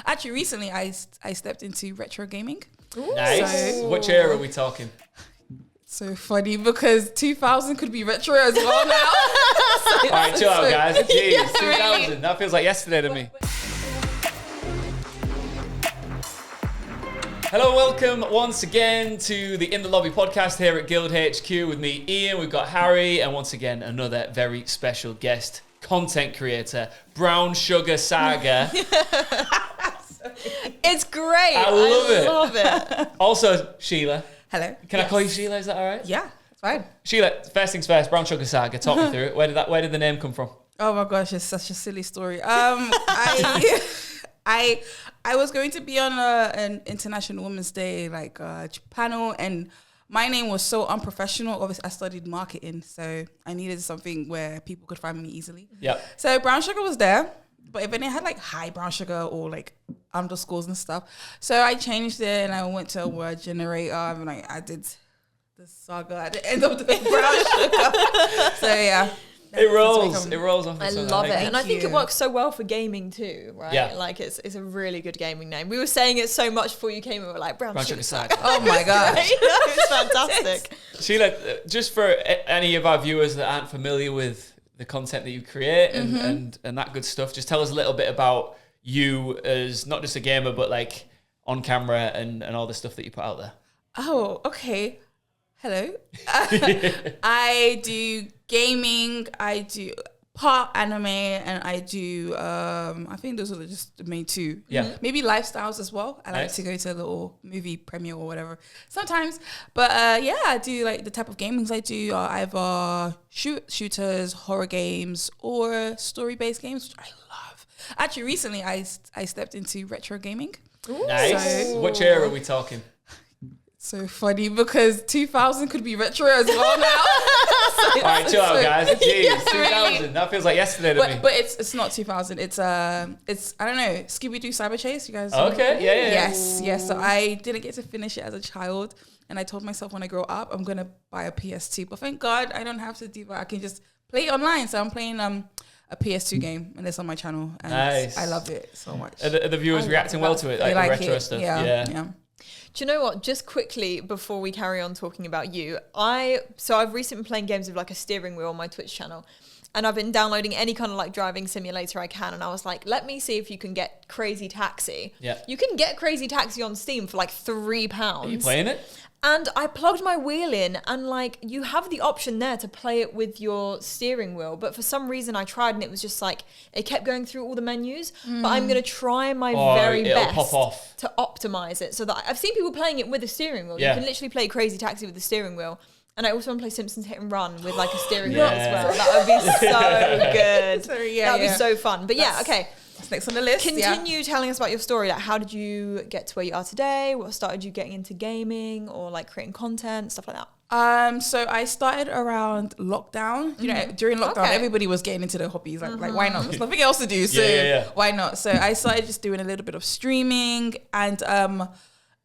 Actually, recently I stepped into retro gaming. Ooh. Nice. So, which era are we talking? So funny because 2000 could be retro as well now. All right, chill out, guys. Jeez, Yeah, 2000. really. That feels like yesterday to me. Hello, welcome once again to the In the Lobby podcast here at Guild HQ with me, Ian. We've got Harrie, and once again, another very special guest, content creator, Brown Sugar Saga. It's great. I love it. Also, Sheila. Hello. Can I call you Sheila? Is that all right? Yeah, it's fine. Sheila, first things first, Brown Sugar Saga. Talk me through it. Where did the name come from? Oh my gosh, it's such a silly story. I was going to be on an International Women's Day panel, and my name was so unprofessional. Obviously, I studied marketing, so I needed something where people could find me easily. Yeah. So Brown Sugar was there, but then it had hi Brown Sugar or underscores and stuff. So I changed it and I went to a word generator and I did the saga at the end of the Brown Sugar. So yeah. It rolls. It rolls off the I tongue. love it. Thank And I think you. it works so well for gaming too, right? Yeah. It's a really good gaming name. We were saying it so much before you came in. We were like, Brown Sugar Saga. Oh my gosh. It's fantastic. Sheila, just for any of our viewers that aren't familiar with the content that you create and that good stuff, just tell us a little bit about you as not just a gamer, but on camera and all the stuff that you put out there. Oh, okay. Hello. I do gaming, I do part anime, and I do, I think those are just the main two. Yeah. Maybe lifestyles as well. I like Nice. to go to a little movie premiere or whatever sometimes. But yeah, I do the type of gamings I do are either shooters, horror games, or story-based games, which I love. Actually, recently I stepped into retro gaming. Ooh. Nice. So- Which era are we talking? So funny because 2000 could be retro as well now. All right, chill out, guys. Jeez, Yeah, 2000. really. That feels like yesterday to me. But it's not 2000. It's I don't know, Scooby-Doo Cyber Chase. You guys know Okay, that? yeah. Yes. So I didn't get to finish it as a child, and I told myself when I grow up I'm gonna buy a PS2. But thank God I don't have to do that. I can just play it online. So I'm playing a PS2 game, and it's on my channel, and Nice. I love it so much. Are the viewers reacting well to it? They The like retro it. stuff? Yeah. Do you know what? Just quickly before we carry on talking about you, I've recently been playing games with a steering wheel on my Twitch channel, and I've been downloading any kind of driving simulator I can, and I was like, let me see if you can get Crazy Taxi. Yeah. You can get Crazy Taxi on Steam for £3. Are you playing it? And I plugged my wheel in, and you have the option there to play it with your steering wheel. But for some reason I tried, and it was just it kept going through all the menus. But I'm going to try my very it'll best pop off. to optimize it so that I've seen people playing it with a steering wheel. Yeah. You can literally play Crazy Taxi with the steering wheel. And I also want to play Simpsons Hit and Run with a steering wheel as Yeah. well. That would be so good. Sorry, That would be so fun. But That's- okay. That's next on the list. Continue telling us about your story. How did you get to where you are today? What started you getting into gaming or creating content, stuff like that? So I started around lockdown. You know, during lockdown, Okay. everybody was getting into their hobbies. Like why not? There's nothing else to do, so Yeah. why not? So I started just doing a little bit of streaming, and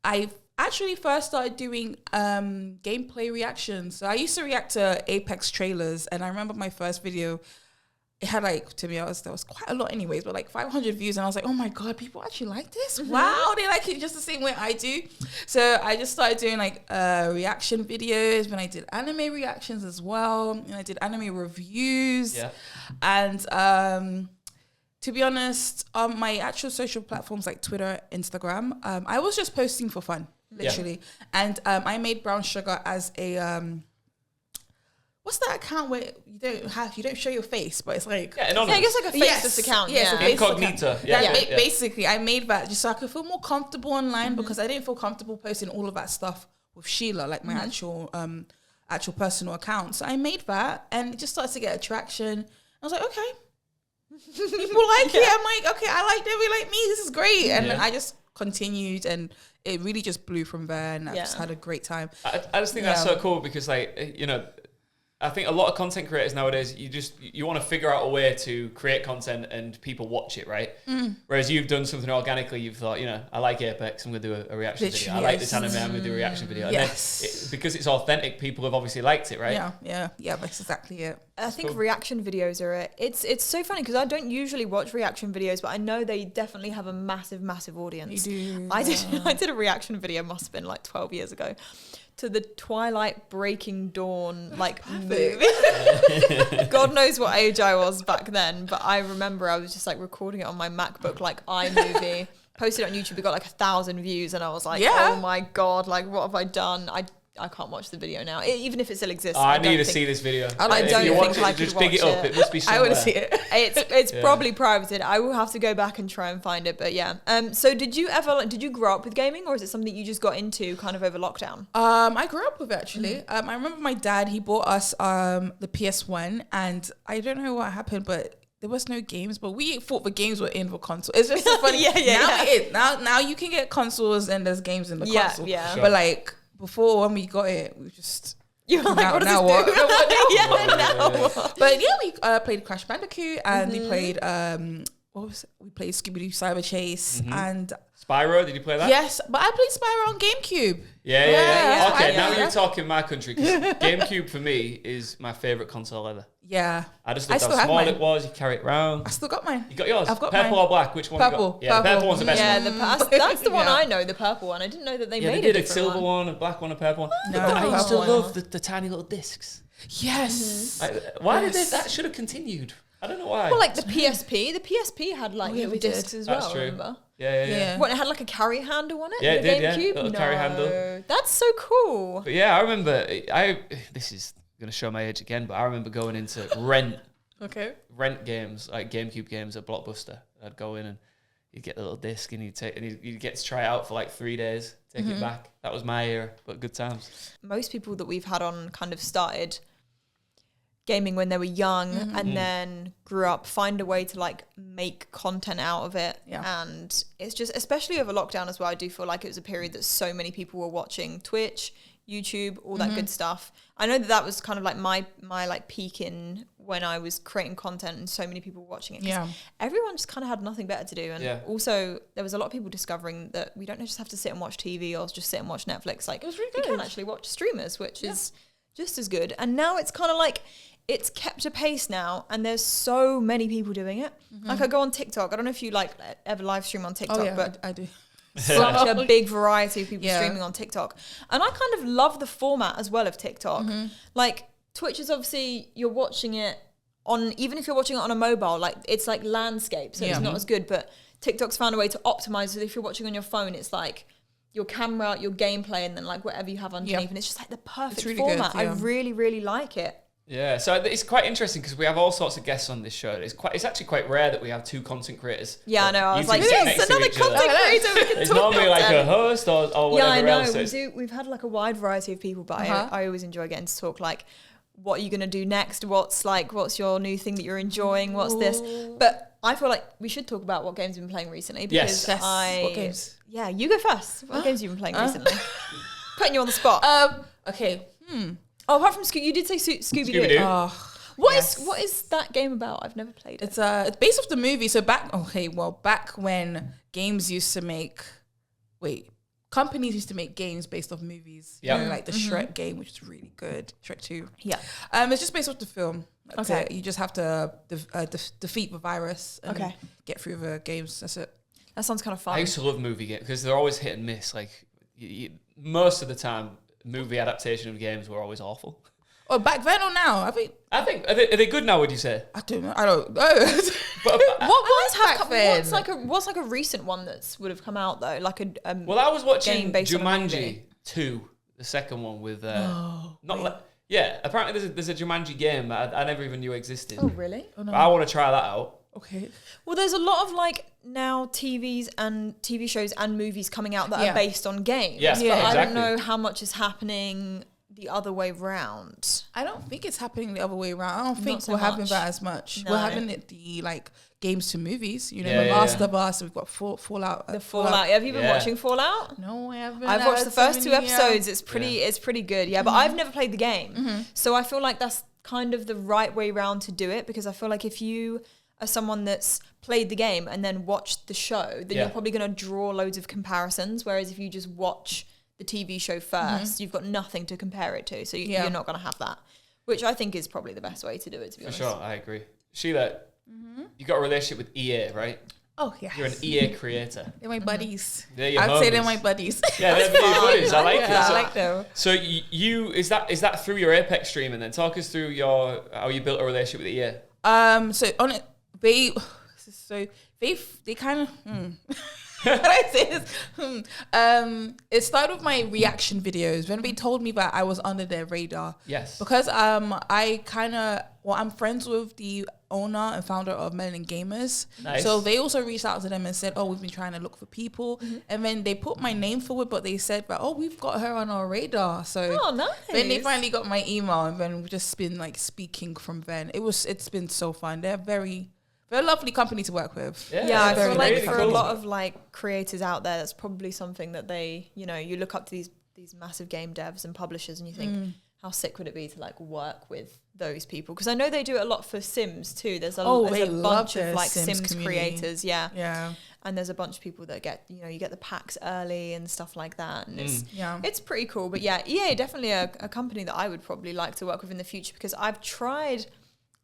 I actually first started doing gameplay reactions. So I used to react to Apex trailers, and I remember my first video. It had to be honest, there was quite a lot anyways, but 500 views, and I was like, oh my God, people actually like this? Wow, they like it just the same way I do. So I just started doing reaction videos, when I did anime reactions as well, and I did anime reviews. Yeah. And to be honest, on my actual social platforms like Twitter, Instagram, I was just posting for fun, literally. And I made Brown Sugar as a what's that account where you don't show your face, but it's Anonymous. Yeah, I guess a faceless account. Yes, Yeah. a faceless Incognito. account. Yeah. Basically, I made that just so I could feel more comfortable online because I didn't feel comfortable posting all of that stuff with Sheila, my actual personal account. So I made that, and it just started to get attraction. I was like, okay, people like it. I'm like, okay, I like them. We like me. This is great. And then I just continued, and it really just blew from there, and I just had a great time. I just think that's so cool because I think a lot of content creators nowadays, you want to figure out a way to create content and people watch it, right? Whereas you've done something organically, you've thought, I like Apex, I'm going to do a reaction video. I like this anime, I'm going to do a reaction video. And then because it's authentic, people have obviously liked it, right? Yeah, that's exactly it. I think reaction videos are it. It's so funny because I don't usually watch reaction videos, but I know they definitely have a massive audience. You do. I did a reaction video, must have been like 12 years ago, to the Twilight Breaking Dawn movie. God knows what age I was back then, but I remember I was just like recording it on my MacBook like iMovie. Posted it on YouTube, it got like 1,000 views, and I was like, oh my God, like what have I done? I can't watch the video now, even if it still exists. I need to see this video. I don't think I could just watch dig it up. It must be somewhere. I want to see it. It's probably privated. I will have to go back and try and find it. But yeah. So did you grow up with gaming, or is it something you just got into kind of over lockdown? I grew up with it, actually. I remember my dad, he bought us the PS1, and I don't know what happened, but there was no games, but we thought the games were in the console. It's just so funny. Now it is. Now you can get consoles and there's games in the console. Yeah. Sure. But like before, when we got it, we just You were like, what does now this do? Now what? But yeah, we played Crash Bandicoot, and we played what was it? We played Scooby-Doo Cyber Chase and Spyro, did you play that? yes, but I played Spyro on GameCube. Yeah. Okay, now yeah. you're talking my country, because GameCube for me is my favourite console ever. Yeah, I just loved how small it was. You carry it around. I still got mine. You got yours? I've got purple mine. or black? Which one? Purple. You got? Yeah, the Purple. purple one's the best one. That's the one Yeah. I know, the purple one. I didn't know that they made they a did a different silver one, a black one, a purple one. No, But I used to purple one. love the tiny little discs. Yes. Why did that should have continued? I don't know why. Well, like the PSP had like yeah, little we did. discs as That's well, true. remember? Yeah. What, it had like a carry handle on it? Yeah, the it did, yeah. GameCube? Little carry handle. That's so cool. But yeah, I remember. This is gonna show my age again, but I remember going into rent games, like GameCube games at Blockbuster. I'd go in and you'd get the little disc, and you'd get to try it out for like 3 days, take it back. That was my era, but good times. Most people that we've had on kind of started gaming when they were young and then grew up, find a way to like make content out of it. Yeah. And it's just, especially over lockdown as well, I do feel like it was a period that so many people were watching Twitch, YouTube, all that good stuff. I know that was kind of like my like peak in when I was creating content and so many people were watching it. Yeah. Everyone just kind of had nothing better to do. And also there was a lot of people discovering that we don't just have to sit and watch TV or just sit and watch Netflix. Like, it was really you good. can actually watch streamers, which is just as good. And now it's kind of like, it's kept a pace now, and there's so many people doing it. Like, I go on TikTok. I don't know if you like ever live stream on TikTok, but I do. such a big variety of people streaming on TikTok. And I kind of love the format as well of TikTok. Like, Twitch is obviously, you're watching it on, even if you're watching it on a mobile, like it's like landscape, so it's not as good. But TikTok's found a way to optimize it. If you're watching on your phone, it's like your camera, your gameplay, and then like whatever you have underneath. And it's just like the perfect really format. good, I really, really like it. Yeah, so it's quite interesting because we have all sorts of guests on this show. It's actually quite rare that we have two content creators. Yeah, I know. I was like, sitting yes, next to another each other. content creator. We can It's talk normally about like them. a host or whatever Yeah, I know. else. So We've had like a wide variety of people, but I always enjoy getting to talk like, what are you going to do next? What's your new thing that you're enjoying? What's this? But I feel like we should talk about what games you've been playing recently. Because Yes. What games? Yeah, you go first. What games you've been playing recently? Putting you on the spot. Okay. Oh, apart from you did say Scooby-Doo. Scooby-Doo. Oh, What is that game about? I've never played it. it's based off the movie. So back when games used to make, companies used to make games based off movies. Yeah. You know, like the Shrek game, which is really good. Shrek 2. Yeah. It's just based off the film. That's Okay. it. You just have to defeat the virus and get through the games. That's it. That sounds kind of fun. I used to love movie games because they're always hit and miss. Like most of the time, movie adaptation of games were always awful. Oh, back then or now? I think are they good now? Would you say? I don't know. I don't know. But What's like a recent one that's would have come out though? Like a well, I was watching game based on a Jumanji movie. 2, the second one with apparently there's a Jumanji game that I never even knew existed. Oh really? Oh, But I want to try that out. okay. Well, there's a lot of like now TV shows and movies coming out that are based on games. Yeah, but exactly. I don't know how much is happening the other way round. I don't think it's happening the other way around. I don't think so we're having much. that as much. No. We're having it the like games to movies. You know, Yeah, The yeah, Last yeah. of Us. We've got Fallout. The Fallout. Have you been Yeah. watching Fallout? No, I haven't. I've watched the first 2 episodes. It's pretty good. Yeah, but I've never played the game. So I feel like that's kind of the right way round to do it, because I feel like if you are someone that's played the game and then watched the show, then you're probably going to draw loads of comparisons. Whereas if you just watch the TV show first, you've got nothing to compare it to. So you're not going to have that, which I think is probably the best way to do it, to be honest. For sure, I agree. Sheila, you got a relationship with EA, right? Oh, yeah. You're an EA creator. They're my buddies. They're your I'd say they're homies. my buddies. Yeah, they're your buddies. I like it. Yeah, So, I like them. so you is that through your Apex stream, and then talk us through how you built a relationship with EA. So on it, they kind of. How do I say this? It started with my reaction videos when they told me that I was under their radar. Yes. Because I'm friends with the owner and founder of Melanin Gamers. Nice. So they also reached out to them and said, "Oh, we've been trying to look for people," and then they put my name forward, but they said, "But we've got her on our radar." So nice. then they finally got my email, and then we've just been like speaking from then. It's been so fun. They're very lovely company to work with. Yeah, I feel like really for cool. a lot of like creators out there, that's probably something that they, you look up to these massive game devs and publishers, and you think, how sick would it be to like work with those people? Because I know they do it a lot for Sims too. There's a bunch of like Sims creators, yeah. And there's a bunch of people that get, you get the packs early and stuff like that. And it's pretty cool. But yeah, EA definitely a company that I would probably like to work with in the future, because I've tried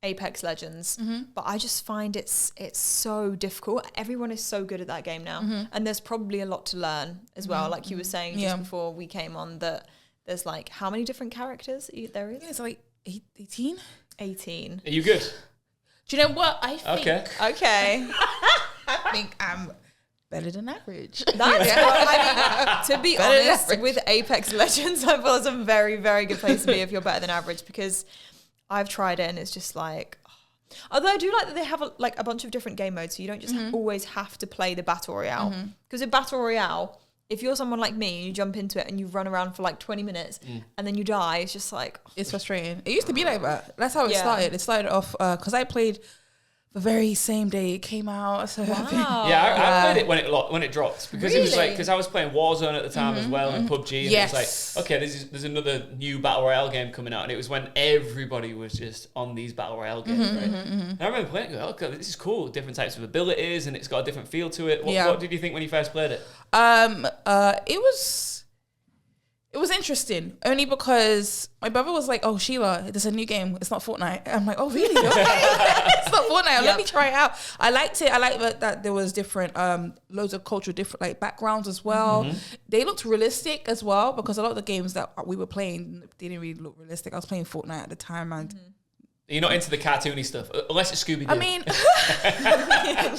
Apex Legends, but I just find it's so difficult. Everyone is so good at that game now, and there's probably a lot to learn as well. Like you were saying just before we came on, that there's like how many different characters there is? Yeah, it's like 18. 18. Are you good? Do you know what I think? Okay. I think I'm better than average. That's what I mean, to be honest, with Apex Legends, I feel it's a very, very good place to be if you're better than average, because I've tried it and it's just like, although I do like that they have a bunch of different game modes, so you don't just always have to play the Battle Royale. Because in Battle Royale, if you're someone like me and you jump into it and you run around for like 20 minutes and then you die, it's just like... It's frustrating. It used to be like that. That's how it started. It started off, because I played the very same day it came out. So Wow. Yeah, I played it when it dropped, because it was like, because I was playing Warzone at the time as well, and PUBG, and it was like, okay, there's another new Battle Royale game coming out, and it was when everybody was just on these Battle Royale games, right? And I remember playing it, going, okay, this is cool, different types of abilities, and it's got a different feel to it. What did you think when you first played it? It was interesting, only because my brother was like, "Oh, Sheila, there's a new game. It's not Fortnite." I'm like, "Oh, really? Okay. It's not Fortnite. Let me try it out." I liked it. I liked that there was different, loads of cultural different like backgrounds as well. They looked realistic as well, because a lot of the games that we were playing didn't really look realistic. I was playing Fortnite at the time, and You're not into the cartoony stuff, unless it's Scooby-Doo. I mean, do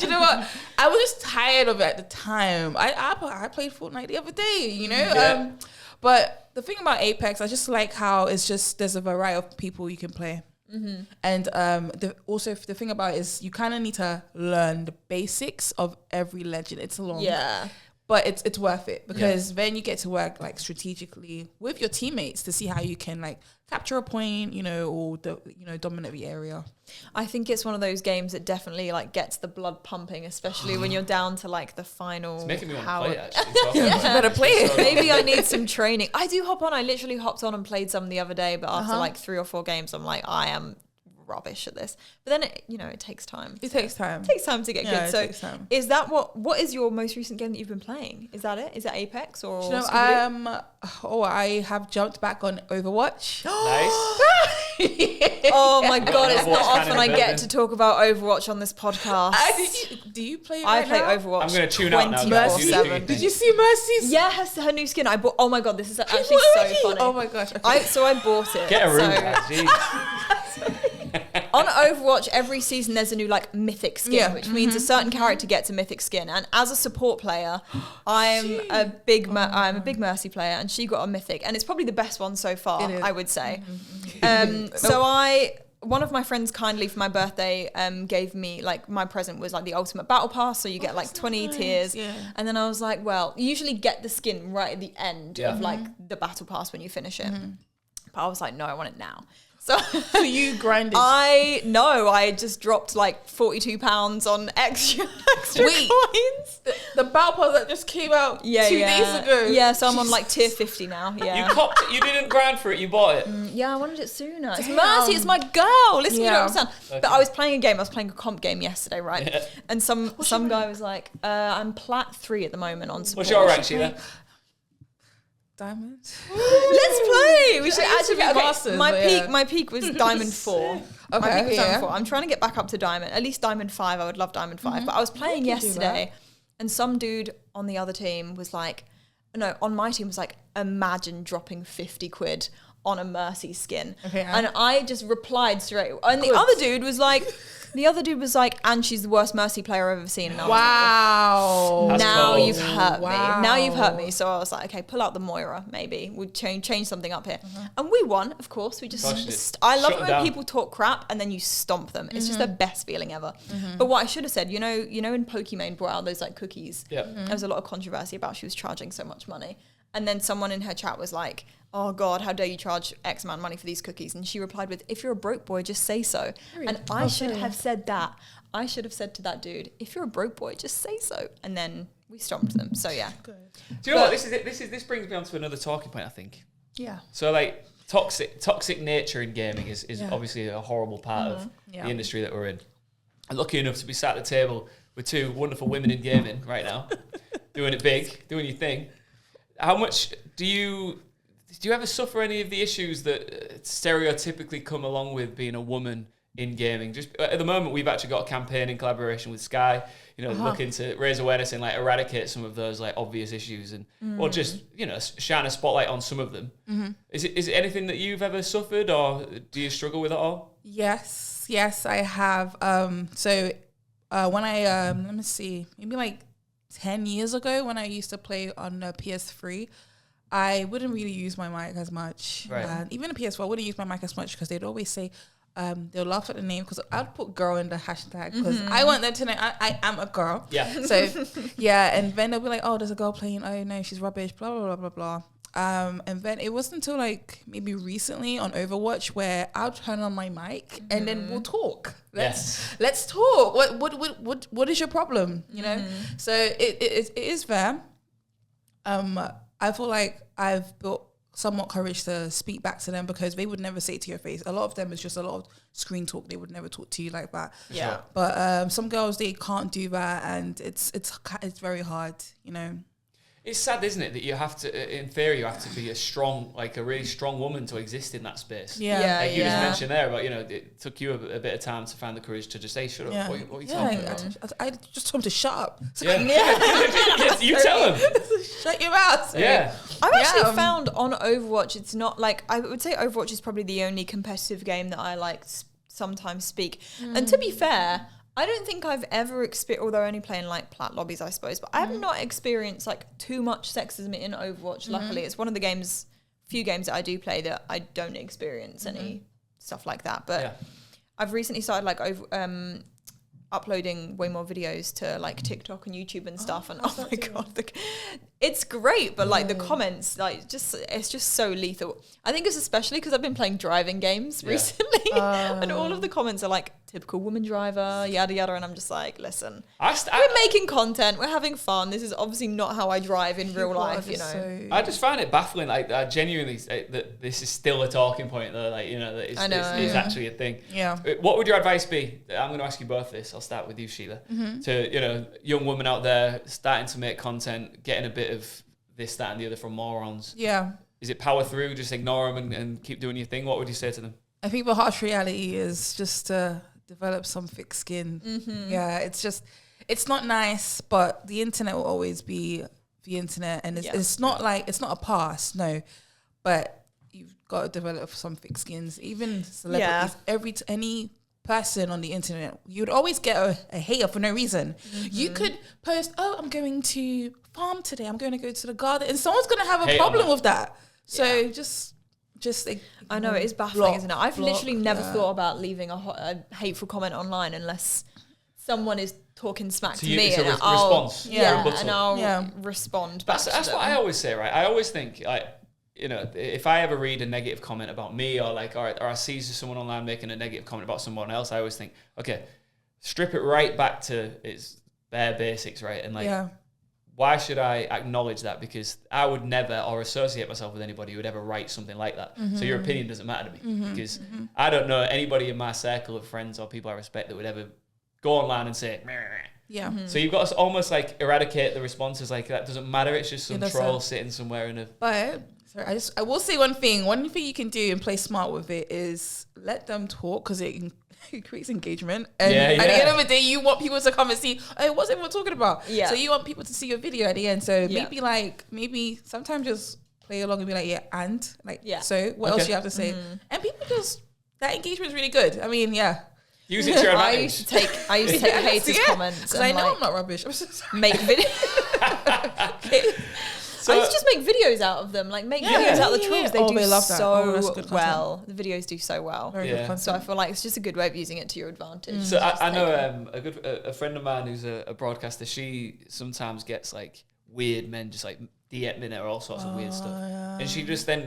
you know what? I was just tired of it at the time. I played Fortnite the other day, but the thing about Apex, I just like how it's just there's a variety of people you can play. And the thing about it is you kind of need to learn the basics of every legend. It's long. Yeah. But it's worth it, because then you get to work like strategically with your teammates to see how you can like capture a point, or dominate the area. I think it's one of those games that definitely like gets the blood pumping, especially when you're down to like the final. It's making me want to play it, actually. You better play it. Maybe I need some training. I do hop on. I literally hopped on and played some the other day, but after like 3 or 4 games, I'm like, I am rubbish at this. But then it takes time. It takes time. It takes time to get good. So takes time. is that what is your most recent game that you've been playing? Is that it? Is that Apex or I have jumped back on Overwatch. Nice. Oh my god, it's Overwatch not fan often in I the get building. to talk about Overwatch on this podcast. Do you play it I right play now? Overwatch. I'm going to tune out now, guys. You just do your 24/7. Did you see Mercy's? Yes, her new skin. I bought. Oh my god, this is actually What so are you? funny. Oh my gosh. Okay. I bought it. Get a room, So, guys. Jeez. on Overwatch, every season there's a new like mythic skin, which means a certain character gets a mythic skin. And as a support player, I'm a big Mercy player, and she got a mythic, and it's probably the best one so far, I would say. One of my friends kindly for my birthday gave me like my present was like the ultimate battle pass, so you get like 20 tiers. And then I was like, well, you usually get the skin right at the end of like the battle pass when you finish it. But I was like, no, I want it now. So you grinded. I just dropped like £42 on extra coins. The battle pass that just came out 2 days ago. Yeah, so I'm on like tier 50 now. Yeah. You copped it. You didn't grind for it. You bought it. Yeah, I wanted it sooner. It's Mercy. It's my girl. Listen, you don't understand. Okay. But I was playing a game. I was playing a comp game yesterday, right? Yeah. And some guy was like, "I'm plat 3 at the moment on support." What's your rank, Sheila? Diamond. Let's play. We should I used to actually. be Okay, masters, my but peak. yeah. My peak was Diamond 4. My peak was Diamond 4. I'm trying to get back up to Diamond. At least Diamond 5. I would love Diamond 5. But I was playing yesterday, and some dude on the other team was like, no, on my team was like, imagine dropping 50 quid on a Mercy skin. Okay, and I just replied straight. And the other dude was like, and she's the worst Mercy player I've ever seen. And I was Wow. like, now cool. you've hurt Wow. me. Now you've hurt me. So I was like, okay, pull out the Moira, maybe. We'll change something up here. And we won, of course. We just, I love it when people talk crap and then you stomp them. It's just the best feeling ever. But what I should have said, you know, in Pokemon brought out those like cookies. Yeah. There was a lot of controversy about she was charging so much money. And then someone in her chat was like, oh God, how dare you charge X amount of money for these cookies? And she replied with, if you're a broke boy, just say so. And I should have said that. I should have said to that dude, if you're a broke boy, just say so. And then we stomped them. So yeah. Good. Do you know what? This brings me on to another talking point, I think. Yeah. So like toxic nature in gaming is obviously a horrible part of the industry that we're in. I'm lucky enough to be sat at the table with two wonderful women in gaming right now, doing it big, doing your thing. How much do you ever suffer any of the issues that stereotypically come along with being a woman in gaming? Just at the moment, we've actually got a campaign in collaboration with Sky, looking to raise awareness and like eradicate some of those like obvious issues and or just shine a spotlight on some of them. Is it anything that you've ever suffered, or do you struggle with it all? Yes, I have. So when I let me see, maybe like 10 years ago when I used to play on a PS3, I wouldn't really use my mic as much. Right. Even a PS4, I wouldn't use my mic as much because they'd always say, they'll laugh at the name because I'd put girl in the hashtag because I want them to know I am a girl. Yeah. So, yeah, and then they'll be like, oh, there's a girl playing, oh no, she's rubbish, blah, blah, blah, blah, blah. And then it wasn't until like maybe recently on Overwatch where I'll turn on my mic and then we'll talk. Let's talk. What is your problem? You know? So it is fair. I feel like I've built somewhat courage to speak back to them because they would never say it to your face. A lot of them is just a lot of screen talk. They would never talk to you like that. Yeah. Sure. But some girls, they can't do that, and it's very hard, It's sad, isn't it, that you have to, in theory, you have to be a really strong woman to exist in that space. Yeah. Like you just mentioned there about, it took you a bit of time to find the courage to just say, shut up, Yeah. what are you talking about? I just told him to shut up. Yeah. Yes, you tell him. Shut your mouth. Yeah. I've actually found on Overwatch, it's not like, I would say Overwatch is probably the only competitive game that I like sometimes speak. And to be fair, I don't think I've ever experienced, although only playing like plat lobbies, I suppose, but I have not experienced like too much sexism in Overwatch. Luckily, it's one of the few games that I do play that I don't experience any stuff like that. But I've recently started like uploading way more videos to like TikTok and YouTube and stuff, and oh my god, it's great, but like the comments, like it's just so lethal. I think it's especially because I've been playing driving games recently, and all of the comments are like typical woman driver, yada yada, and I'm just like, listen, we're making content, we're having fun. This is obviously not how I drive in real life, I just find it baffling, like I genuinely that this is still a talking point, though, like that it's actually a thing. Yeah. What would your advice be? I'm going to ask you both this. I'll start with you, Sheila. To young women out there starting to make content, getting a bit of this, that, and the other from morons. Yeah. Is it power through, just ignore them and keep doing your thing? What would you say to them? I think the harsh reality is just to develop some thick skin. Yeah, it's not nice, but the internet will always be the internet, and it's not a past, no, but you've got to develop some thick skins. Even celebrities, any person on the internet, you'd always get a hater for no reason. You could post, oh, I'm going to farm today, I'm going to go to the garden, and someone's going to have a problem with that. So just I know, it is baffling, isn't it? I've literally never thought about leaving a hateful comment online unless someone is talking smack to me, it's and a response. and I'll respond back. That's what I always say, right? I always think, like, if I ever read a negative comment about me, or I see someone online making a negative comment about someone else, I always think, okay, strip it right back to its bare basics, right? And why should I acknowledge that? Because I would never, or associate myself with anybody who would ever write something like that. So your opinion doesn't matter to me, because I don't know anybody in my circle of friends or people I respect that would ever go online and say, meh, Yeah. So you've got to almost like eradicate the responses. Like that doesn't matter. It's just some It troll doesn't. sitting somewhere in a. But sorry, I will say one thing. One thing you can do and play smart with it is let them talk, because it creates engagement. And at the end of the day, you want people to come and see, hey, what's everyone talking about? Yeah. So you want people to see your video at the end. So maybe sometimes just play along and be like, so what else do you have to say? And people that engagement is really good. I mean, use it to your advantage. I used to take haters' comments. Because I know I'm not rubbish. Make videos. I used to just make videos out of them, like videos out of the trolls. They do so well. The videos do so well. Very good content. So I feel like it's just a good way of using it to your advantage. So I know a friend of mine who's a broadcaster. She sometimes gets like weird men just like DMing her all sorts of weird stuff, and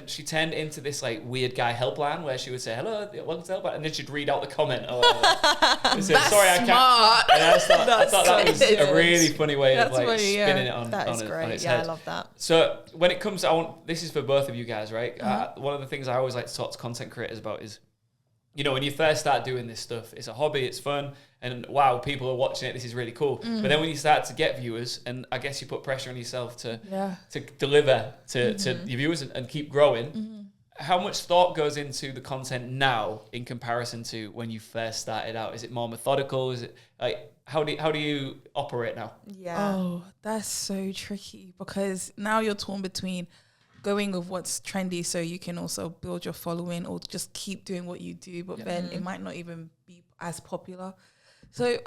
she turned into this like weird guy helpline where she would say hello, welcome to helpline, and then she'd read out the comment or whatever. Sorry, I can't. I thought that was a really funny way of like spinning it on. That is great. On its head. I love that. So when it comes, this is for both of you guys, right? One of the things I always like to talk to content creators about is, you know, when you first start doing this stuff, it's a hobby, it's fun, and wow, people are watching it, this is really cool. But then when you start to get viewers, and I guess you put pressure on yourself to deliver to your viewers and keep growing, how much thought goes into the content now in comparison to when you first started out? Is it more methodical? Is it like, how do you operate now? Yeah. Oh, that's so tricky, because now you're torn between going with what's trendy so you can also build your following, or just keep doing what you do, but then it might not even be as popular. So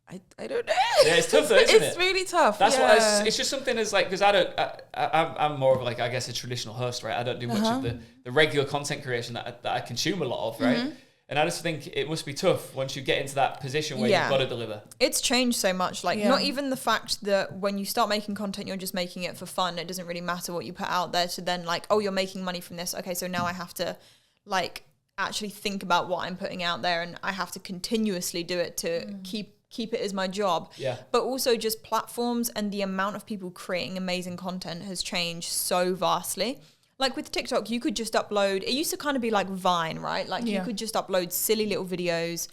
I don't know. Yeah, it's tough though, isn't it? It's really tough. That's what it's just something as like, because I'm more of like, I guess, a traditional host, right? I don't do much of the regular content creation that I consume a lot of, right? And I just think it must be tough once you get into that position where you've got to deliver. It's changed so much. Like, not even the fact that when you start making content, you're just making it for fun. It doesn't really matter what you put out there, to then like, oh, you're making money from this. Okay, so now I have to like actually think about what I'm putting out there, and I have to continuously do it to keep it as my job. Yeah. But also just platforms and the amount of people creating amazing content has changed so vastly. Like with TikTok, you could just upload, it used to kind of be like Vine, right? Like you could just upload silly little videos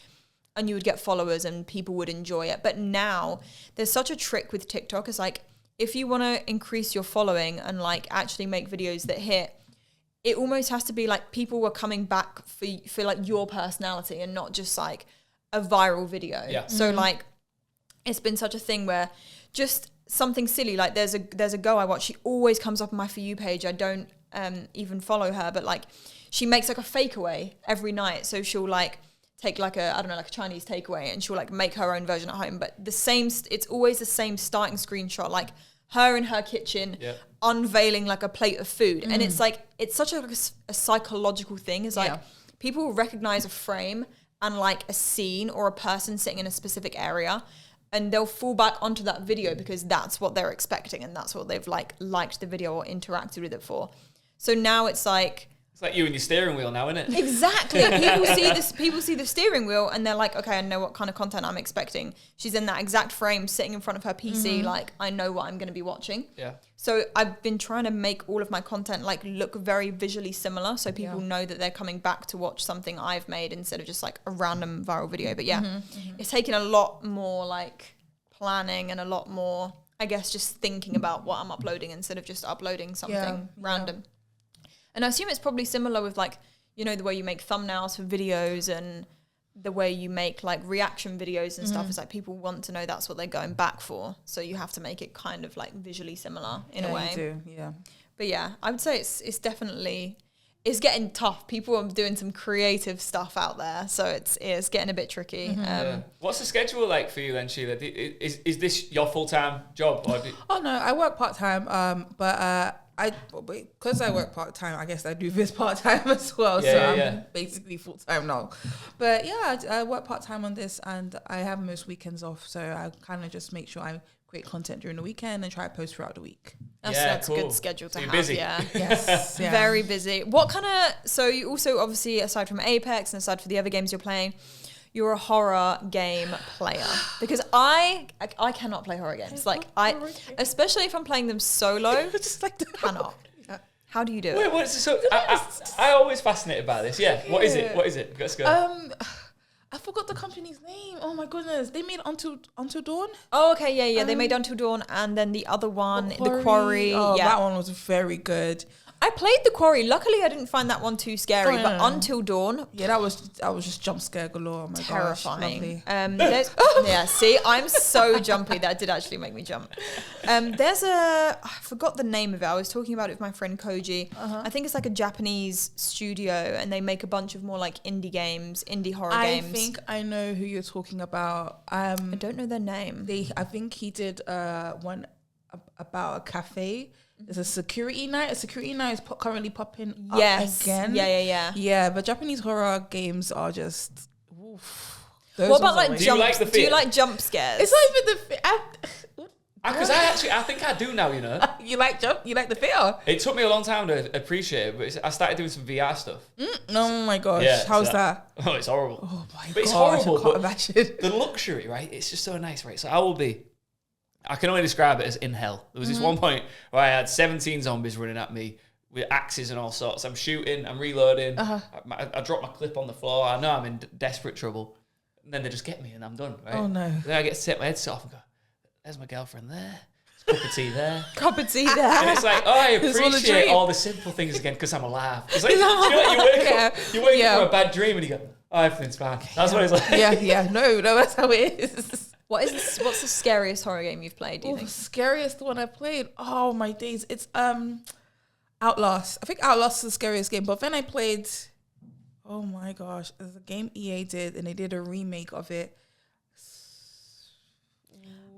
and you would get followers and people would enjoy it. But now there's such a trick with TikTok. It's like, if you want to increase your following and like actually make videos that hit, it almost has to be like people were coming back for like your personality and not just like a viral video. Yeah. So like, it's been such a thing where just something silly, like there's a girl I watch, she always comes up on my For You page. I don't even follow her, but like she makes like a fake away every night. So she'll like take like a Chinese takeaway, and she'll like make her own version at home. But it's always the same starting screenshot, like her in her kitchen, unveiling like a plate of food. And it's like, it's such a psychological thing. It's like people will recognize a frame and like a scene or a person sitting in a specific area, and they'll fall back onto that video because that's what they're expecting and that's what they've like liked the video or interacted with it for. So now it's like you and your steering wheel now, isn't it? Exactly. People see the steering wheel and they're like, okay, I know what kind of content I'm expecting. She's in that exact frame sitting in front of her PC, like I know what I'm going to be watching. Yeah. So I've been trying to make all of my content like look very visually similar, so people know that they're coming back to watch something I've made instead of just like a random viral video. But it's taken a lot more like planning and a lot more, I guess, just thinking about what I'm uploading instead of just uploading something random. And I assume it's probably similar with like, you know, the way you make thumbnails for videos and the way you make like reaction videos and stuff. Is like people want to know that's what they're going back for. So you have to make it kind of like visually similar in a way. You do, yeah. But yeah, I would say it's definitely, it's getting tough. People are doing some creative stuff out there. So it's getting a bit tricky. What's the schedule like for you then, Sheila? Is this your full-time job? Or Oh no, I work part-time, but because I work part-time, I guess I do this part-time as well. I'm basically full-time now. But yeah, I work part-time on this, and I have most weekends off. So I kind of just make sure I create content during the weekend and try to post throughout the week. That's cool. a good schedule to have. Busy. Yeah. Yes. Yeah. Very busy. What kind of, so you also obviously, aside from Apex and aside for the other games you're playing, you're a horror game player, because I cannot play horror games. Like especially if I'm playing them solo, just like cannot. How do you do it? Wait, what's so? I always fascinated by this. Yeah, what is it? Let's go. I forgot the company's name. Oh my goodness, they made Until Dawn. Oh, okay, yeah. They made Until Dawn, and then the other one, The Quarry. Oh, yeah, that one was very good. I played The Quarry. Luckily, I didn't find that one too scary. Oh, but no. Until Dawn, Yeah, that was just jump scare galore. Oh my terrifying. gosh, Yeah, see, I'm so jumpy. That did actually make me jump. I forgot the name of it. I was talking about it with my friend Koji. I think it's like a Japanese studio, and they make a bunch of more like indie games, indie horror games. I think I know who you're talking about. I don't know their name. I think he did one about a cafe. There's a security night. A security night is currently popping up again. Yeah. Yeah, but Japanese horror games are just. Oof. What about like Do you like the Do you fear? like jump scares? It's not even the. Because I think I do now, you know. You like the fear? It took me a long time to appreciate it, but I started doing some VR stuff. Oh my gosh. Yeah, How's so- that? Oh, it's horrible. Oh my But it's gosh, horrible, I can't but- imagine. The luxury, right? It's just so nice, right? So I can only describe it as in hell. There was this one point where I had 17 zombies running at me with axes and all sorts. I'm shooting, I'm reloading. I drop my clip on the floor. I know I'm in desperate trouble. And then they just get me and I'm done, right? Oh no. Then I get to take my headset off and go, there's my girlfriend there. There's a cup of tea there. Cup of tea And there. it's like, oh, I It's all a appreciate dream. all the simple things again because I'm alive. It's like, you know what, you wake up from a bad dream and you go, oh, everything's fine. That's what it's like. Yeah. No, that's how it is. What's the scariest horror game you've played, do you The think? scariest one I played. Oh my days. It's Outlast. I think Outlast is the scariest game. But then I played. Oh my gosh, there's a game EA did, and they did a remake of it.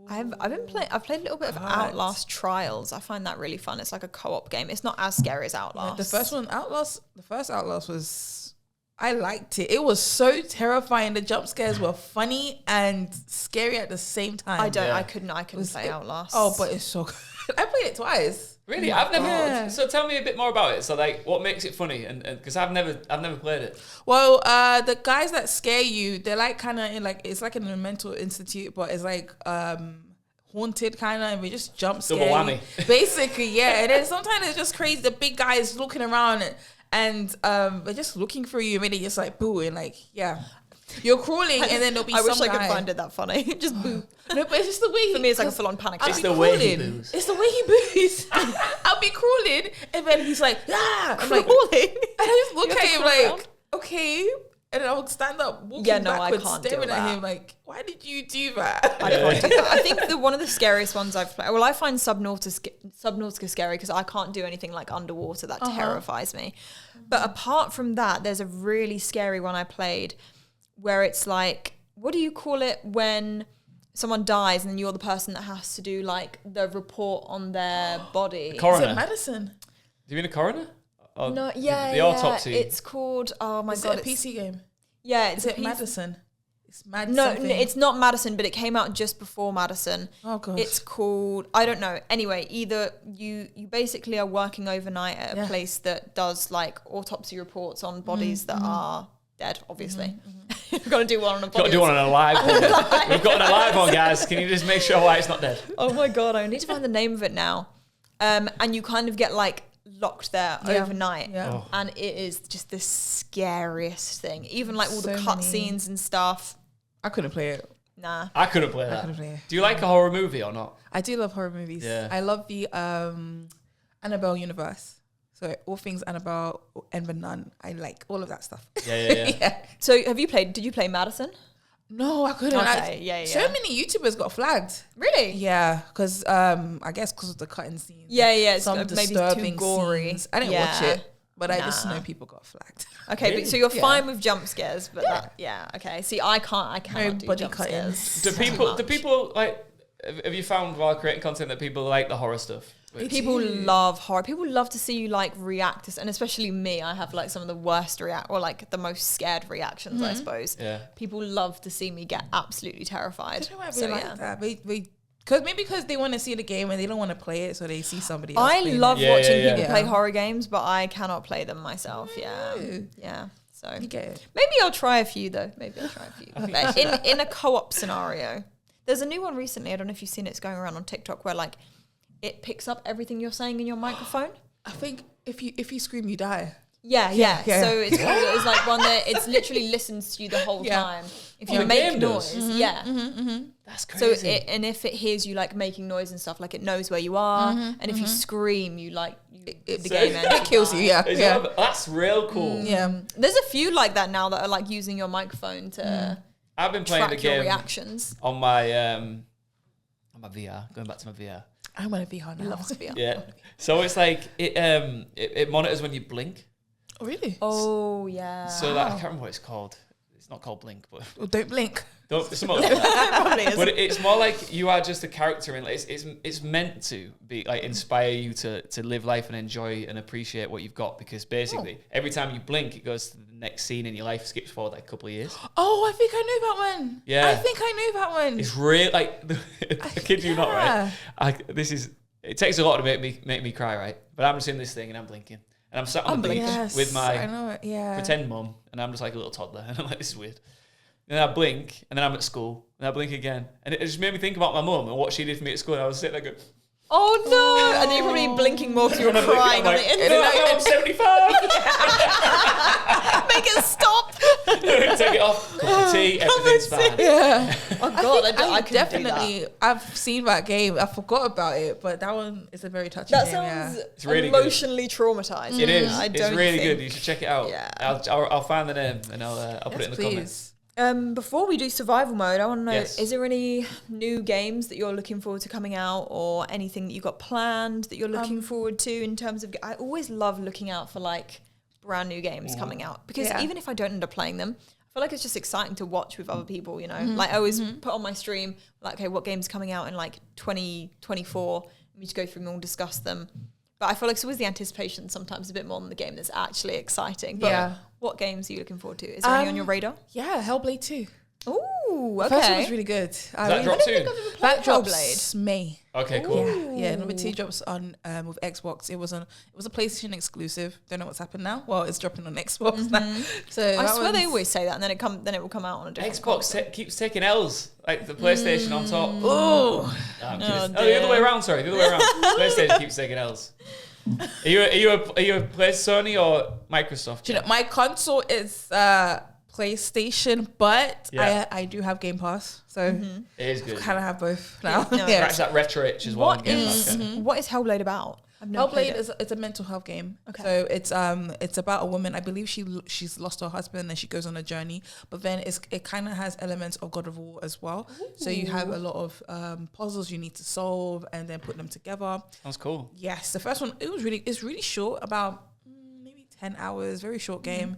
I've played a little bit of God. Outlast Trials. I find that really fun. It's like a co-op game. It's not as scary as Outlast. The first Outlast was. I liked it. It was so terrifying. The jump scares were funny and scary at the same time. I couldn't play Outlast. Oh, but it's so good. I played it twice. Really? I've never. Yeah. So tell me a bit more about it. So like, what makes it funny? And because I've never played it. Well, the guys that scare you, they're like kind of in like, it's like in a mental institute, but it's like haunted kind of, and we just jump scare Double whammy. you. Basically, yeah. And then sometimes it's just crazy. The big guy is looking around and they're just looking for you, and then they just like boo and like, yeah. You're crawling, and then there'll be some I wish I could guy. find it that funny. Just boo. No, but it's just the way. For me, it's like a full-on panic It's attack. the way he boos. It's the way he boos. I'll be crawling, and then he's like, ah. I'm like, Crawling. and I just look You have at to him crawl like, around? okay. And then I'll stand up, walking Yeah, no, I backwards, can't do staring at that. him like, why did you do that? I can't do that. I think one of the scariest ones I've played. Well, I find Subnautica scary because I can't do anything like underwater. That terrifies me. But apart from that, there's a really scary one I played where it's like, what do you call it when someone dies and then you're the person that has to do like the report on their body? Coroner. Is it medicine? Do you mean a coroner? Or No, yeah, the autopsy. It's called. Oh my Is god, it a PC game? Yeah, Is it Madison? It's Mad No, something. it's not Madison, but it came out just before Madison. Oh gosh. It's called, I don't know. Anyway, either you basically are working overnight at a place that does like autopsy reports on bodies that are dead, obviously. You've got to do one on a body. Got to do one on a live one. We've got an alive one, guys. Can you just make sure why it's not dead? Oh my god, I need to find the name of it now. And you kind of get like locked there overnight. Yeah. Oh. And it is just the scariest thing. Even like all the So cutscenes and stuff. I couldn't play it. Nah. I couldn't play I that. couldn't play it. Do you like a horror movie or not? I do love horror movies. Yeah. I love the Annabelle universe. So all things Annabelle and the Nun. I like all of that stuff. Yeah. So did you play Madison? No, I couldn't. Okay, yeah. So many YouTubers got flagged. Really? Yeah, because I guess because of the cutting scenes. Yeah, it's Some maybe disturbing too gory. scenes. I didn't watch it, but I just Nah. know people got flagged. Okay, Really? but so you're Yeah. fine with jump scares, but okay. See, I cannot do body jump cutting. scares. Do people like? Have you found while creating content that people like the horror stuff? People love horror. People love to see you like react, and especially me. I have like some of the worst or like the most scared reactions, I suppose. Yeah. People love to see me get absolutely I terrified. don't know why So, they like that. Because they want to see the game and they don't want to play it, so they see somebody else. I playing love it. watching Yeah. people Yeah. play horror games, but I cannot play them myself. Yeah, Ooh. yeah. So You get it. maybe I'll try a few though. But in a co-op scenario. There's a new one recently. I don't know if you've seen it. It's going around on TikTok where like it picks up everything you're saying in your microphone. I think if you scream, you die. Yeah. Yeah. So it's like one that it's literally listens to you the whole time. If you make noise, That's So crazy. and if it hears you like making noise and stuff, like it knows where you are. And if you scream, the game ends. It kills you. Yeah. That's real cool. Yeah. There's a few like that now that are like using your microphone to I've been playing the track your game reactions. on my VR. Going back to my VR. I want to be on now. Love to be on. Yeah. So it's like it monitors when you blink. Oh, really? Oh yeah. So that I can't remember what it's called. It's not called Blink, but Well, don't blink. don't. It's something like that. Probably is. But it's more like you are just a character, and it's meant to be like inspire you to live life and enjoy and appreciate what you've got. Because basically, every time you blink, it goes to the next scene in your life, skips forward like a couple of years. Oh, I think I knew that one. Yeah. I think I knew that one. It's real. Like I kid you not, right? It takes a lot to make me cry, right? But I'm just in this thing and I'm blinking, and I'm sat on the beach with I my know it. Yeah. pretend mum, and I'm just like a little toddler, and I'm like, this is weird. And then I blink, and then I'm at school, and I blink again, and it just made me think about my mum and what she did for me at school. And I was sitting there going, Oh no! And then you're probably blinking more because you're And I'm crying on like, the and internet. then I'm 75. Make it stop! Take it off. Cup of tea. Everything's fine. Yeah. Oh god, I I couldn't definitely. do that. I've seen that game. I forgot about it, but that one is a very touching That game. sounds It's really good. emotionally traumatizing. It is. I It's don't really think- good. You should check it out. Yeah. I'll find the name and I'll put it in the comments. Before we do survival mode, I want to know, Yes. is there any new games that you're looking forward to coming out, or anything that you've got planned that you're looking forward to in terms of... I always love looking out for like brand new games coming out, because even if I don't end up playing them, I feel like it's just exciting to watch with other people, you know? Like I always put on my stream, like, okay, what game's coming out in like 2024? We just go through them and discuss them. But I feel like it's always the anticipation sometimes a bit more than the game that's actually exciting. But Yeah. what games are you looking forward to? Is there any on your radar? Yeah, Hellblade 2. Ooh, okay. First one was really good. That drop soon? That drops Hellblade. May. Okay, cool. Yeah. Number 2 drops on with Xbox. It was a PlayStation exclusive. Don't know what's happened now. Well, it's dropping on Xbox now. So I that swear they one's- always say that, and then it will come out on a different Xbox keeps taking L's, like the PlayStation on top. Oh, No, I'm Oh, kidding. The other way around. Sorry, the other way around. PlayStation keeps taking L's. Are you a Sony or Microsoft? do you know, my console is PlayStation, but Yeah. I do have Game Pass, so It is good. kind of have both now. No, Yeah. Scratch that retro itch as well. What and get is back in. what is Hellblade about? I've never played Hellblade it. it's a mental health game. Okay. So it's about a woman. I believe she's lost her husband and she goes on a journey. But then it kind of has elements of God of War as well. So you have a lot of puzzles you need to solve and then put them together. Sounds cool. Yes, the first one it's really short, about maybe 10 hours, very short game.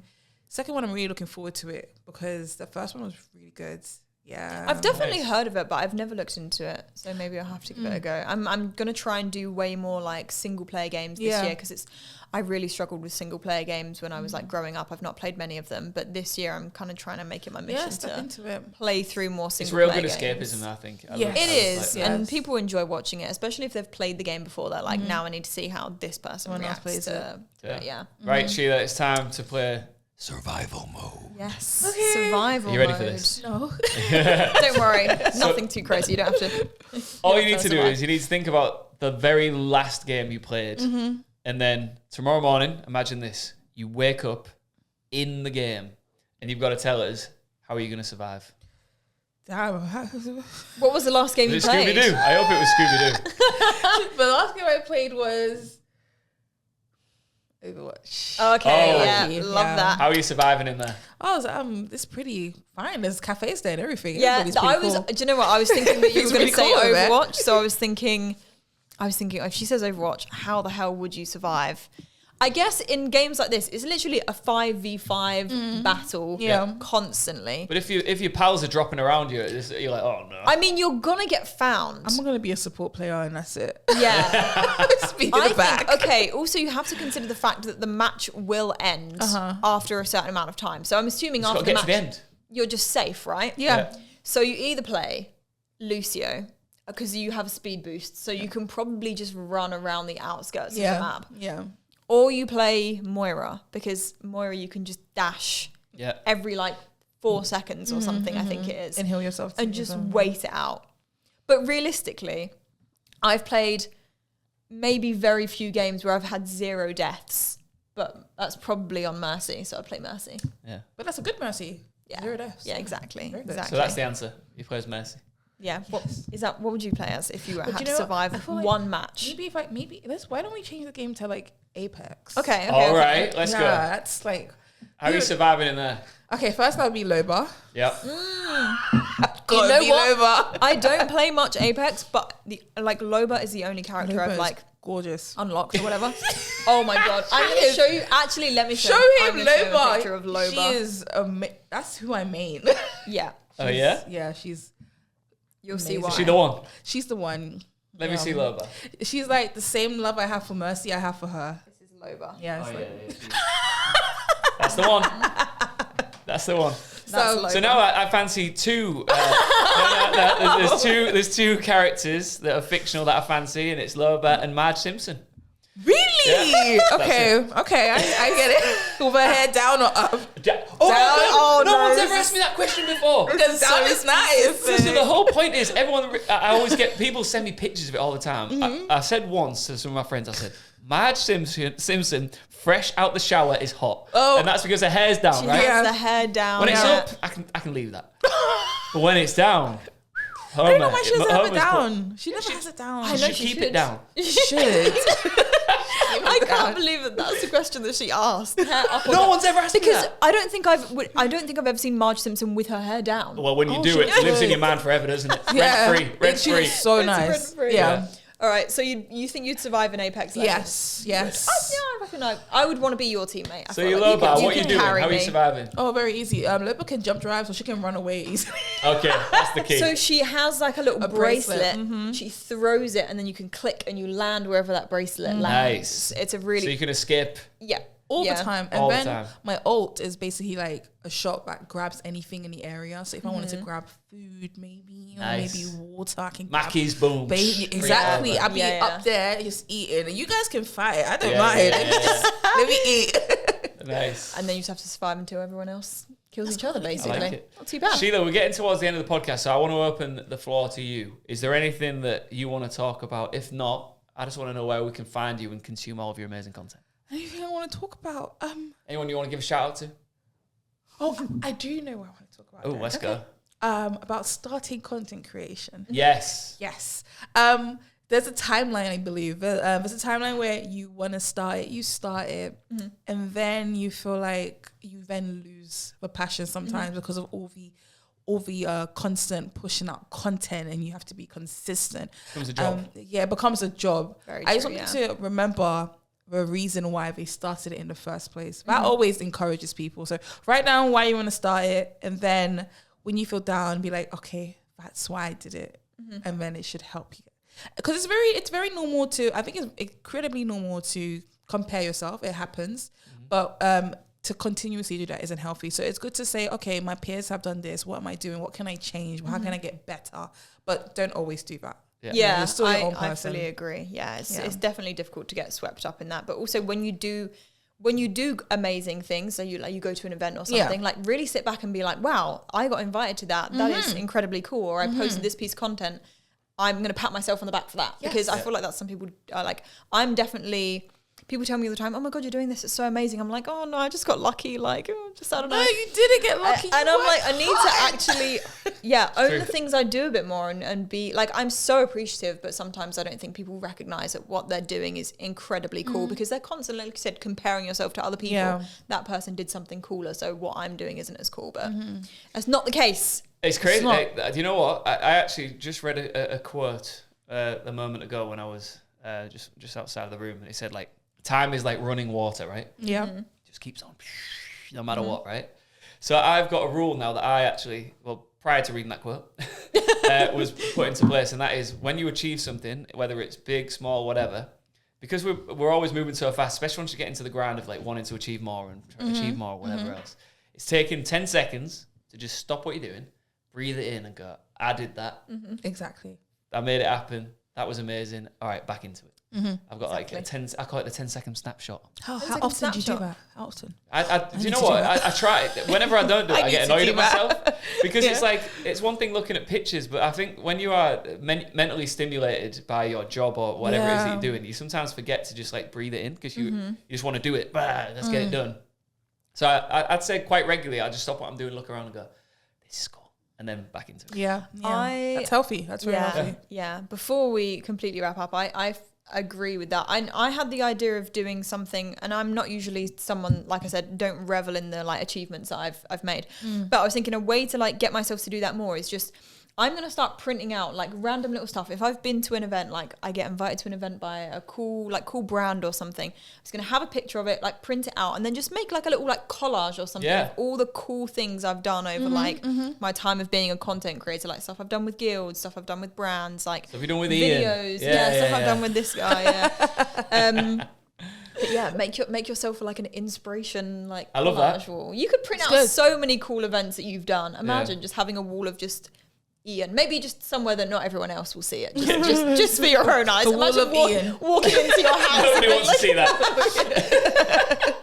Second one, I'm really looking forward to it because the first one was really good. Yeah, I've definitely heard of it, but I've never looked into it. So maybe I'll have to give it a go. I'm gonna try and do way more like single player games this year, because I really struggled with single player games when I was like growing up. I've not played many of them, but this year I'm kind of trying to make it my mission step to into it. play through more It's single real player good games. escapism, I think. Yes. It is, Yes. and people enjoy watching it, especially if they've played the game before. They're like, now I need to see how this person Someone else reacts plays to Yeah. yeah. Right, Sheila, it's time to play survival mode. Yes. Okay. Survival Are you ready mode. for this? No. Don't worry. Nothing too crazy. You don't have to. All you Yeah, need to do survive. is you need to think about the very last game you played. And then tomorrow morning, imagine this. You wake up in the game and you've got to tell us how are you going to survive. Damn. What was the last game you Was it played? Scooby-Doo? I hope it was Scooby-Doo. The last game I played was Overwatch. Okay, Oh. yeah, Yeah. love that. How are you surviving in there? I was it's pretty fine. There's cafes there and everything. Yeah, Everybody's pretty I was. cool. Do you know what? I was thinking that you were It's going really to say cool over there. Overwatch, so I was thinking, if she says Overwatch, how the hell would you survive? I guess in games like this, it's literally a 5v5 battle, Yeah. constantly. But if your pals are dropping around you, you're like, oh no. I mean, you're gonna get found. I'm gonna be a support player and that's it. Yeah. Just be in I the back. think, okay, also you have to consider the fact that the match will end after a certain amount of time. So I'm assuming Just after got the to get match, to the end. you're just safe, right? Yeah. So you either play Lucio, because you have a speed boost, so you can probably just run around the outskirts of the map. Yeah. Or you play Moira, because Moira you can just dash Yeah. every like 4 seconds or something, I think it is. And heal yourself. And just wait it out. But realistically, I've played maybe very few games where I've had 0 deaths but that's probably on Mercy, so I play Mercy. Yeah. But that's a good Mercy. Yeah. 0 deaths. Yeah, exactly. Very good. Exactly. So that's the answer. He plays Mercy. Yeah. What is that? What would you play as if you had you to know what? survive I feel like one match? why don't we change the game to like Apex? Okay. All right, let's yeah, go. that's like. How are you surviving in there? Okay, first that would be Loba. Yep. Gotta be what? Loba. I don't play much Apex, but Loba is the only character Loba I've is like gorgeous. unlocked or whatever. Oh my god! I'm gonna show you. Actually, let me Show I'm him gonna show you a Loba. picture of Loba. She is that's who I main. Yeah, Oh yeah. Yeah, she's you'll see Amazing. why. Is she the one? she's the one. Let me see Loba. She's like the same love I have for Mercy, I have for her. This is Loba. Yeah. Oh It's yeah, like, That's the one. That's the one. That's So- Loba. So now I fancy two. No, there's two characters that are fictional that I fancy, and it's Loba and Marge Simpson. really? Yeah. Okay, I get it. With her head down or up. No one's ever asked me that question before. Because down is nice. So the whole point is, I always get people send me pictures of it all the time. I said once to some of my friends, I said, Marge Simpson, fresh out the shower is hot. Oh. And that's because her hair's down, She right? Yeah. has the hair down. When it's yeah. up, I can leave that. But when it's down, I don't know why she doesn't have it Homer's down. She never has it down. I know should she keep should. it down. should. I can't believe that that's the question that she asked. Hair up or No down. one's ever asked me Because that. I don't think I've ever seen Marge Simpson with her hair down. Well, when you Oh, do she it, it lives in would. your mind forever, doesn't it? Yeah. Rent free. She looks so It's nice. rent-free. Yeah. All right, so you think you'd survive in Apex Legends? Yes. I reckon I would want to be your teammate. I So feel you like Loba, can- what are you can doing? carry How are you me. surviving? Oh, very easy. Loba can jump drive, so she can run away easily. Okay, that's the key. So she has like a little A bracelet. bracelet. She throws it, and then you can click, and you land wherever that bracelet lands. Nice. It's a So really you can escape. yeah. All Yeah. the time. And All the then time. my ult is basically like a shot that grabs anything in the area. So if I wanted to grab food, maybe, or Nice. maybe water, I can grab Mackey's boom. baby. Exactly. Free I'll be Yeah, yeah. up there just eating. And you guys can fight. I don't Yeah, mind. yeah, Let me eat. Nice. And then you just have to survive until everyone else kills each other, I basically. like it. Not too bad. Sheila, we're getting towards the end of the podcast, so I want to open the floor to you. Is there anything that you want to talk about? If not, I just want to know where we can find you and consume all of your amazing content. Anything I want to talk about? Anyone you want to give a shout out to? Oh, I do know what I want to talk about. Oh, then. let's Okay. go. About starting content creation. Yes. Yes. There's a timeline, I believe. There's a timeline where you want to start it, you start it, and then you feel like you then lose the passion sometimes because of all the constant pushing out content, and you have to be consistent. Becomes a job. It becomes a job. Very I just true, want people to remember the reason why they started it in the first place. That always encourages people. So write down why you want to start it, and then when you feel down, be like, okay, that's why I did it, and then it should help you. Because it's very normal to. I think it's incredibly normal to compare yourself. It happens, but to continuously do that isn't healthy. So it's good to say, okay, my peers have done this. What am I doing? What can I change? How can I get better? But don't always do that. Yeah, You're still your own I person. fully agree. Yeah, it's Yeah. definitely difficult to get swept up in that. But also when you do amazing things, so you go to an event or something, like really sit back and be like, wow, I got invited to that. That is incredibly cool. Or I posted this piece of content. I'm going to pat myself on the back for that because I feel like that's some people are like, people tell me all the time, oh my God, you're doing this. It's so amazing. I'm like, oh no, I just got lucky. Like, I don't know. No, you didn't get lucky. And You I'm like, worked I need to hard. actually, own the things I do a bit more and be like, I'm so appreciative, but sometimes I don't think people recognize that what they're doing is incredibly cool because they're constantly, like you said, comparing yourself to other people. Yeah. That person did something cooler, so what I'm doing isn't as cool, but that's not the case. It's crazy. It's Do you know what? I actually just read a quote a moment ago when I was just outside of the room, and it said like, time is like running water, right? Yeah. Mm-hmm. Just keeps on, no matter what, right? So I've got a rule now that I actually, well, prior to reading that quote, was put into place, and that is when you achieve something, whether it's big, small, whatever, because we're always moving so fast, especially once you get into the grind of like wanting to achieve more and achieve more, or whatever else. It's taking 10 seconds to just stop what you're doing, breathe it in, and go, I did that. Exactly. I made it happen. That was amazing. All right, back into it. I've got like a 10. I call it the 10-second snapshot. How 10-second often do you do snapshot. that? How often? Do you know what? I try. Whenever I don't do it, I get annoyed at myself because Yeah. it's like it's one thing looking at pictures, but I think when you are mentally stimulated by your job or whatever it is that you're doing, you sometimes forget to just like breathe it in because you just want to do it. Bah, let's get it done. So I'd say quite regularly, I just stop what I'm doing, look around, and go, "This is cool," and then back into it. Yeah. That's healthy. That's very healthy. Yeah. Before we completely wrap up, I agree with that. I had the idea of doing something, and I'm not usually someone, like I said, don't revel in the like achievements that I've made. But I was thinking a way to like get myself to do that more is just I'm going to start printing out like random little stuff. If I've been to an event, like I get invited to an event by a cool brand or something, I'm just going to have a picture of it, like print it out, and then just make like a little like collage or something of all the cool things I've done over my time of being a content creator, like stuff I've done with guilds, stuff I've done with brands, like stuff you've done with videos, Ian. stuff I've done with this guy, But yeah, make yourself like an inspiration like I love collage that. wall. You could print out good. so many cool events that you've done. Imagine just having a wall of just Ian, maybe just somewhere that not everyone else will see it, just for your own eyes. The wall of Ian. Walking into your house. Nobody wants to see that.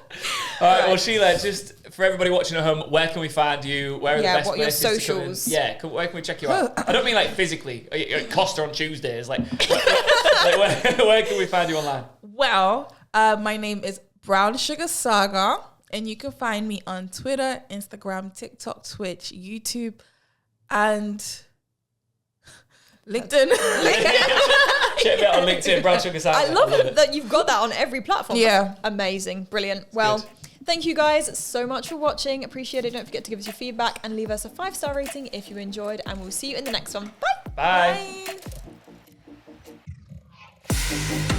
All right, well, Sheila, just for everybody watching at home, where can we find you? Where are the best what your places to come in? socials? Yeah, where can we check you out? I don't mean like physically. At Costa on Tuesdays. Like, where can we find you online? Well, my name is Brown Sugar Saga, and you can find me on Twitter, Instagram, TikTok, Twitch, YouTube, and LinkedIn. Check me out on LinkedIn, Brown Sugar Saga. I love it that you've got that on every platform. Yeah. That's amazing. Brilliant. Well, thank you guys so much for watching. Appreciate it. Don't forget to give us your feedback and leave us a 5-star rating if you enjoyed, and we'll see you in the next one. Bye. Bye. Bye.